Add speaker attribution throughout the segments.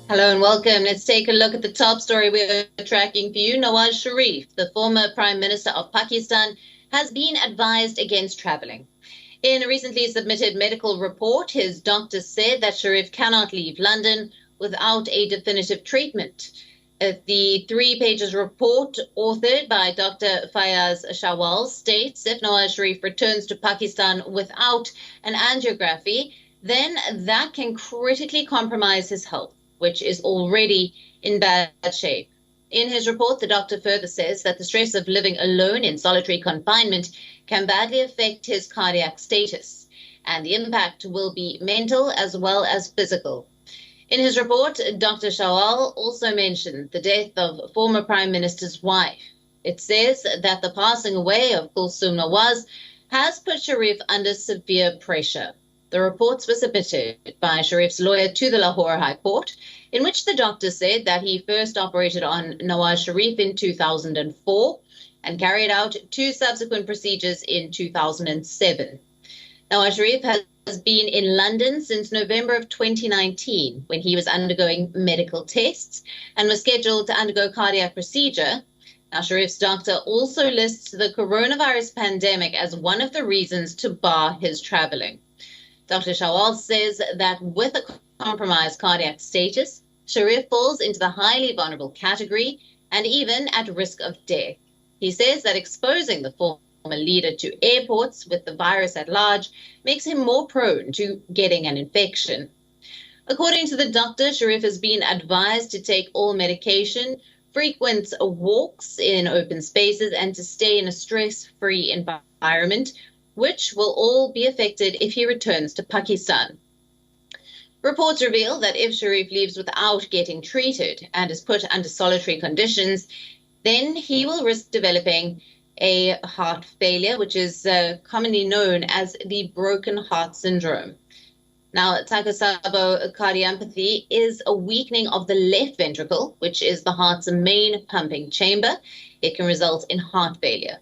Speaker 1: Hello and welcome. Let's take a look at the top story we're tracking for you. Nawaz Sharif, the former Prime Minister of Pakistan, has been advised against traveling. In a recently submitted medical report, his doctor said that Sharif cannot leave London without a definitive treatment. The 3 pages report, authored by Dr. Fayaz Shawal, states if Nawaz Sharif returns to Pakistan without an angiography, then that can critically compromise his health, which is already in bad shape. In his report, the doctor further says that the stress of living alone in solitary confinement can badly affect his cardiac status, and the impact will be mental as well as physical. In his report, Dr. Shawal also mentioned the death of former Prime Minister's wife. It says that the passing away of Kulsum Nawaz has put Sharif under severe pressure. The reports were submitted by Sharif's lawyer to the Lahore High Court, in which the doctor said that he first operated on Nawaz Sharif in 2004 and carried out 2 subsequent procedures in 2007. Nawaz Sharif has been in London since November of 2019, when he was undergoing medical tests and was scheduled to undergo cardiac procedure. Now, Sharif's doctor also lists the coronavirus pandemic as one of the reasons to bar his traveling. Dr. Shawal says that with a compromised cardiac status, Sharif falls into the highly vulnerable category and even at risk of death. He says that exposing the former leader to airports with the virus at large makes him more prone to getting an infection. According to the doctor, Sharif has been advised to take all medication, frequent walks in open spaces, and to stay in a stress-free environment, which will all be affected if he returns to Pakistan. Reports reveal that if Sharif leaves without getting treated and is put under solitary conditions, then he will risk developing a heart failure, which is commonly known as the broken heart syndrome. Now, Takasabo cardiomyopathy is a weakening of the left ventricle, which is the heart's main pumping chamber. It can result in heart failure.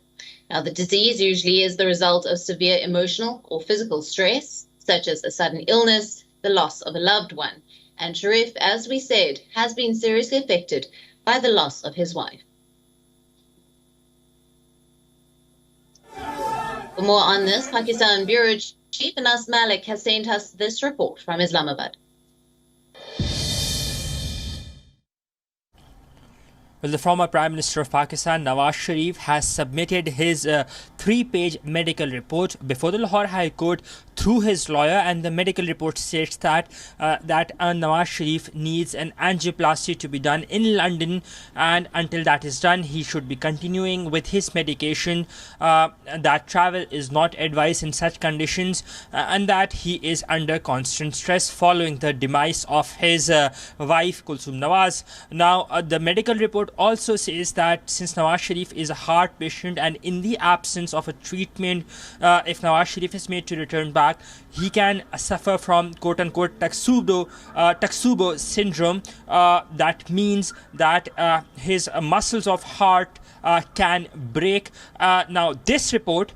Speaker 1: Now, the disease usually is the result of severe emotional or physical stress, such as a sudden illness, the loss of a loved one. And Sharif, as we said, has been seriously affected by the loss of his wife. For more on this, Pakistan Bureau Chief Anas Malik has sent us this report from Islamabad.
Speaker 2: Well, the former Prime Minister of Pakistan, Nawaz Sharif, has submitted his 3-page medical report before the Lahore High Court through his lawyer, and the medical report states that Nawaz Sharif needs an angioplasty to be done in London, and until that is done, he should be continuing with his medication, that travel is not advised in such conditions, and that he is under constant stress following the demise of his wife, Kulsum Nawaz. Now, the medical report also says that since Nawaz Sharif is a heart patient and in the absence of a treatment, if Nawaz Sharif is made to return back, he can suffer from quote-unquote Taksubo syndrome. That means that his muscles of heart can break. Now, this report,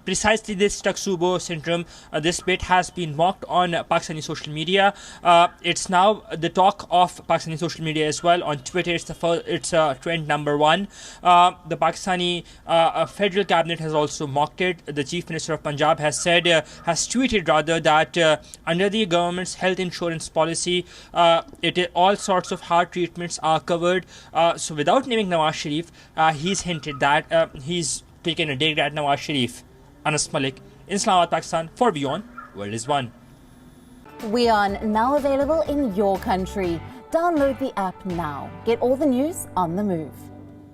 Speaker 2: precisely this Taksubo syndrome, this bit has been mocked on Pakistani social media. It's now the talk of Pakistani social media as well. On Twitter, it's trend number 1. The Pakistani federal cabinet has also mocked it. The Chief Minister of Punjab has tweeted rather that under the government's health insurance policy, all sorts of heart treatments are covered. So without naming Nawaz Sharif, he's hinted that he's taken a dig at Nawaz Sharif. Anas Malik in Islamabad, Pakistan for WION World is One.
Speaker 3: WION, now available in your country. Download the app now. Get all the news on the move.